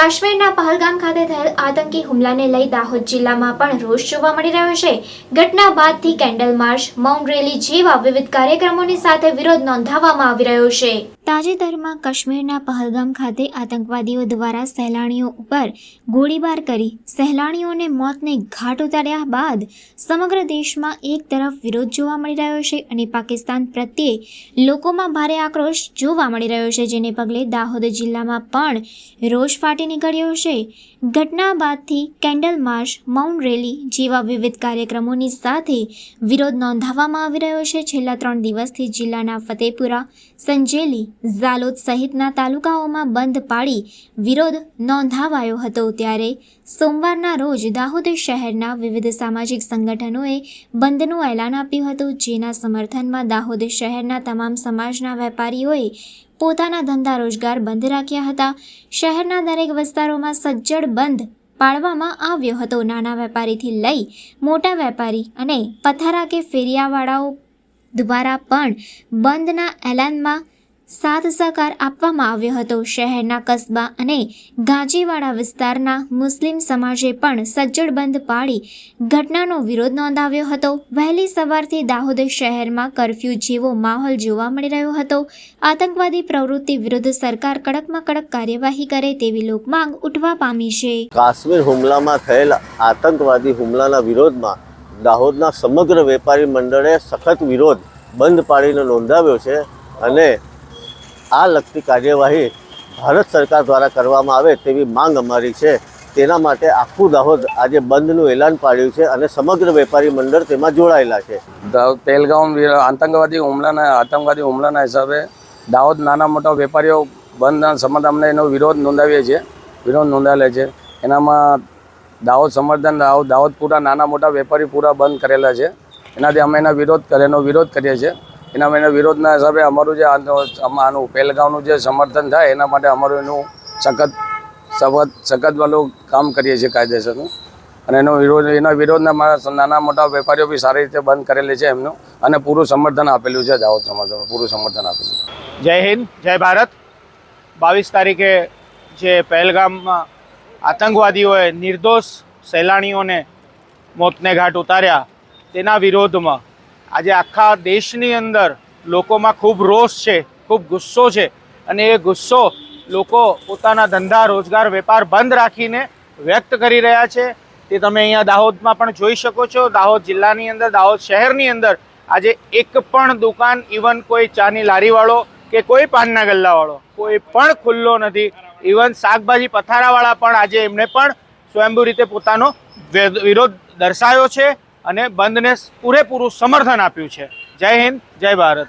કાશ્મીરના પહલગામ ખાતે થયેલ આતંકી હુમલાને લઈ દાહોદ જિલ્લામાં પણ રોષ જોવા મળી રહ્યો છે। ઘટના બાદથી કેન્ડલ માર્ચ, મૌન રેલી જેવા વિવિધ કાર્યક્રમોની સાથે વિરોધ નોંધાવવામાં આવી રહ્યો છે। તાજેતરમાં કાશ્મીરના પહલગામ ખાતે આતંકવાદીઓ દ્વારા સહેલાણીઓ ઉપર ગોળીબાર કરી સહેલાણીઓને મોતને ઘાટ ઉતાર્યા બાદ સમગ્ર દેશમાં એક તરફ વિરોધ જોવા મળી રહ્યો છે અને પાકિસ્તાન પ્રત્યે લોકોમાં ભારે આક્રોશ જોવા મળી રહ્યો છે, જેને પગલે દાહોદ જિલ્લામાં પણ રોષ ફાટી નીકળ્યો છે। ઘટના બાદથી કેન્ડલ માર્ચ, મૌન રેલી જેવા વિવિધ કાર્યક્રમોની સાથે વિરોધ નોંધાવવામાં આવી રહ્યો છે। છેલ્લા 3 દિવસથી જિલ્લાના ફતેપુરા, સંજેલી, ઝાલોદ સહિતના તાલુકાઓમાં બંધ પાડી વિરોધ નોંધાવાયો હતો, ત્યારે સોમવારના રોજ દાહોદ શહેરના વિવિધ સામાજિક સંગઠનોએ બંધનું એલાન આપ્યું હતું, જેના સમર્થનમાં દાહોદ શહેરના તમામ સમાજના વેપારીઓએ પોતાના ધંધા રોજગાર બંધ રાખ્યા હતા। શહેરના દરેક વિસ્તારોમાં સજ્જડ બંધ પાળવામાં આવ્યો હતો। નાના વેપારીથી લઈ મોટા વેપારી અને પથારા કે ફેરિયાવાળાઓ દ્વારા પણ બંધના એલાનમાં સાથ સહકાર આપવામાં આવ્યો હતો। શહેરના કસ્બા અને ગાંજીવાડા વિસ્તારના મુસ્લિમ સમાજે પણ સજ્જડ બંધ પાડી ઘટનાનો વિરોધ નોંધાવ્યો હતો। વહેલી સવારથી દાહોદ શહેરમાં કર્ફ્યુ જેવો માહોલ જોવા મળી રહ્યો હતો। આતંકવાદી પ્રવૃત્તિ વિરુદ્ધ સરકાર કડકમાં કડક કાર્યવાહી કરે તેવી લોકમાંગ ઉઠવા પામી છે। કાશ્મીર હુમલામાં થયેલ આતંકવાદી હુમલાના વિરોધમાં દાહોદના સમગ્ર વેપારી મંડળે સખત વિરોધ બંધ પાડીને નોંધાવ્યો છે અને આ લગતી કાર્યવાહી ભારત સરકાર દ્વારા કરવામાં આવે તેવી માંગ અમારી છે। તેના માટે આખું દાહોદ આજે બંધનું એલાન પાડ્યું છે અને સમગ્ર વેપારી મંડળ તેમાં જોડાયેલા છે। પહેલગામ આતંકવાદી હુમલાના હિસાબે દાહોદ નાના મોટા વેપારીઓ બંધના સમર્થન એનો વિરોધ નોંધાવેલો છે। એનામાં દાહોદ સમર્થન દાહોદ પૂરા નાના મોટા વેપારી પૂરા બંધ કરેલા છે। એનાથી અમે એનો વિરોધ કરીએ છીએ। એના વિરોધના હિસાબે અમારું જે આનું પહેલગામનું જે સમર્થન થાય એના માટે અમારું એનું સખત વાળું કામ કરીએ છીએ કાયદેસરનું, અને એના વિરોધના નાના મોટા વેપારીઓ બી સારી રીતે બંધ કરેલી છે એમનું, અને પૂરું સમર્થન આપેલું છે। દાહોદ સમર્થન પૂરું સમર્થન આપેલું છે। જય હિન્દ, જય ભારત। 22 તારીખે જે પહેલગામમાં આતંકવાદીઓએ નિર્દોષ સહેલાણીઓને મોતને ઘાટ ઉતાર્યા તેના વિરોધમાં આજે આખા દેશની અંદર લોકોમાં ખૂબ રોષ છે, ખૂબ ગુસ્સો છે, અને એ ગુસ્સો લોકો પોતાના ધંધા રોજગાર વેપાર બંધ રાખીને વ્યક્ત કરી રહ્યા છે। તે તમે અહીંયા દાહોદમાં પણ જોઈ શકો છો। દાહોદ જિલ્લાની અંદર, દાહોદ શહેરની અંદર આજે એક પણ દુકાન, ઇવન કોઈ ચાની લારીવાળો કે કોઈ પાનના ગલ્લાવાળો કોઈ પણ ખુલ્લો નથી। ઇવન શાકભાજી પથારાવાળા પણ આજે એમણે પણ સ્વયંભૂ રીતે પોતાનો વિરોધ દર્શાવ્યો છે અને બંધને પૂરેપૂરું સમર્થન આપ્યું છે। જય હિન્દ, જય ભારત।